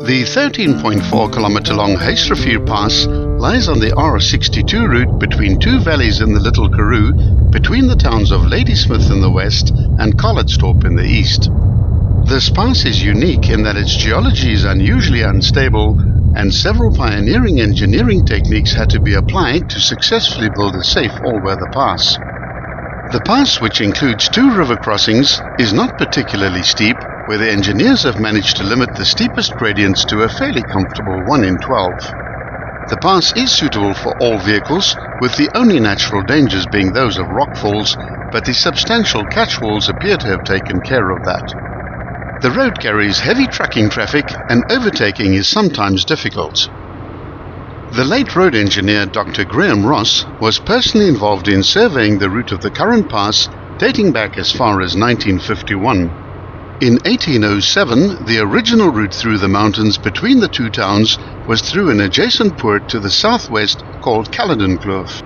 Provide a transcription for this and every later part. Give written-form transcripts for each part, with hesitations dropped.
The 13.4-kilometer long Huisrivier Pass lies on the R62 route between two valleys in the Little Karoo, between the towns of Ladysmith in the west and Calitzdorp in the east. This pass is unique in that its geology is unusually unstable, and several pioneering engineering techniques had to be applied to successfully build a safe all-weather pass. The pass, which includes two river crossings, is not particularly steep, where the engineers have managed to limit the steepest gradients to a fairly comfortable 1 in 12. The pass is suitable for all vehicles, with the only natural dangers being those of rockfalls, but the substantial catchwalls appear to have taken care of that. The road carries heavy trucking traffic, and overtaking is sometimes difficult. The late road engineer Dr. Graham Ross was personally involved in surveying the route of the current pass, dating back as far as 1951. In 1807, the original route through the mountains between the two towns was through an adjacent poort to the southwest called Caledoncloof.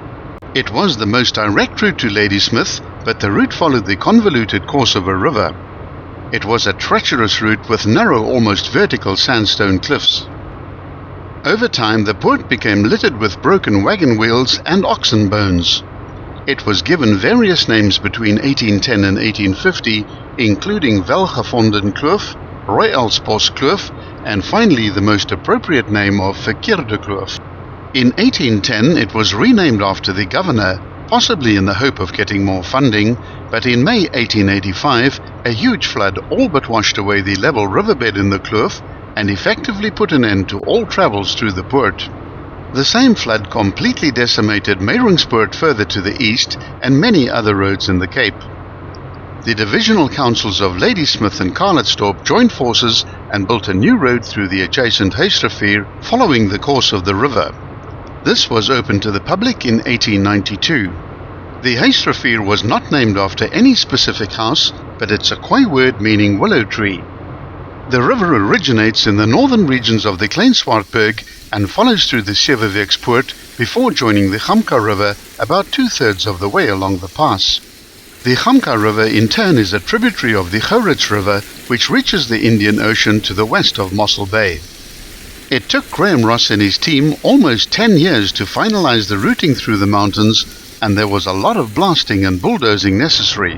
It was the most direct route to Ladysmith, but the route followed the convoluted course of a river. It was a treacherous route with narrow, almost vertical sandstone cliffs. Over time, the poort became littered with broken wagon wheels and oxen bones. It was given various names between 1810 and 1850, including Welgevonden Kloof, Royalsbos Kloof, and finally the most appropriate name of Verkeerde Kloof. In 1810 it was renamed after the governor, possibly in the hope of getting more funding, but in May 1885 a huge flood all but washed away the level riverbed in the kloof and effectively put an end to all travels through the poort. The same flood completely decimated Meyringspoort further to the east and many other roads in the Cape. The divisional councils of Ladysmith and Calitzdorp joined forces and built a new road through the adjacent Huisrivier following the course of the river. This was opened to the public in 1892. The Huisrivier was not named after any specific house, but it's a Khoi word meaning willow tree. The river originates in the northern regions of the Klein Swartberg and follows through the Seweweekspoort before joining the Gamka River about 2/3 of the way along the pass. The Gamka River in turn is a tributary of the Gourits River, which reaches the Indian Ocean to the west of Mossel Bay. It took Graham Ross and his team almost 10 years to finalize the routing through the mountains, and there was a lot of blasting and bulldozing necessary.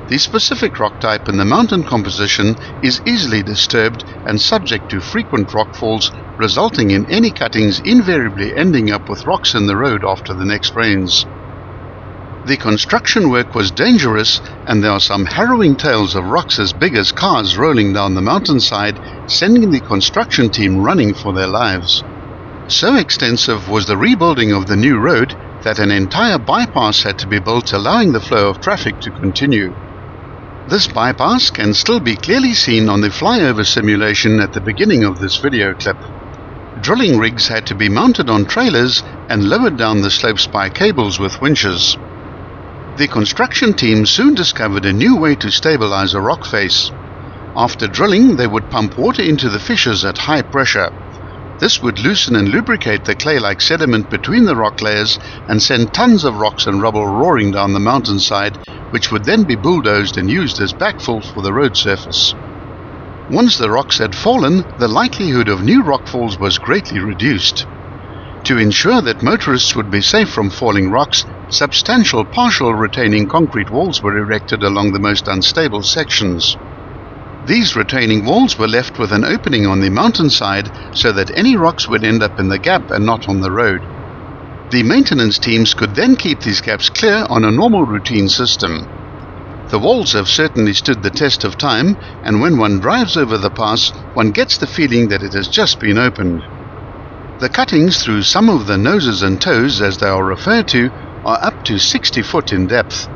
The specific rock type and the mountain composition is easily disturbed and subject to frequent rockfalls, resulting in any cuttings invariably ending up with rocks in the road after the next rains. The construction work was dangerous, and there are some harrowing tales of rocks as big as cars rolling down the mountainside, sending the construction team running for their lives. So extensive was the rebuilding of the new road that an entire bypass had to be built, allowing the flow of traffic to continue. This bypass can still be clearly seen on the flyover simulation at the beginning of this video clip. Drilling rigs had to be mounted on trailers and lowered down the slopes by cables with winches. The construction team soon discovered a new way to stabilize a rock face. After drilling, they would pump water into the fissures at high pressure. This would loosen and lubricate the clay-like sediment between the rock layers and send tons of rocks and rubble roaring down the mountainside, which would then be bulldozed and used as backfill for the road surface. Once the rocks had fallen, the likelihood of new rockfalls was greatly reduced. To ensure that motorists would be safe from falling rocks, substantial partial retaining concrete walls were erected along the most unstable sections. These retaining walls were left with an opening on the mountainside so that any rocks would end up in the gap and not on the road. The maintenance teams could then keep these gaps clear on a normal routine system. The walls have certainly stood the test of time, and when one drives over the pass, one gets the feeling that it has just been opened. The cuttings through some of the noses and toes, as they are referred to, are up to 60 foot in depth.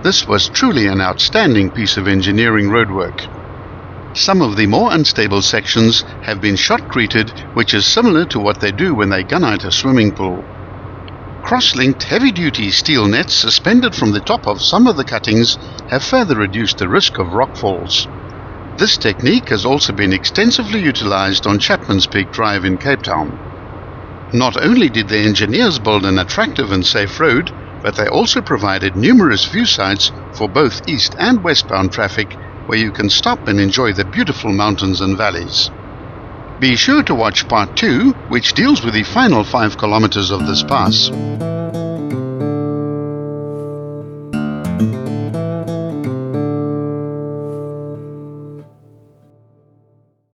This was truly an outstanding piece of engineering roadwork. Some of the more unstable sections have been shotcreted, which is similar to what they do when they gun out a swimming pool. Cross-linked heavy-duty steel nets suspended from the top of some of the cuttings have further reduced the risk of rockfalls. This technique has also been extensively utilized on Chapman's Peak Drive in Cape Town. Not only did the engineers build an attractive and safe road, but they also provided numerous view sites for both east and westbound traffic, where you can stop and enjoy the beautiful mountains and valleys. Be sure to watch part 2, which deals with the final 5 kilometers of this pass.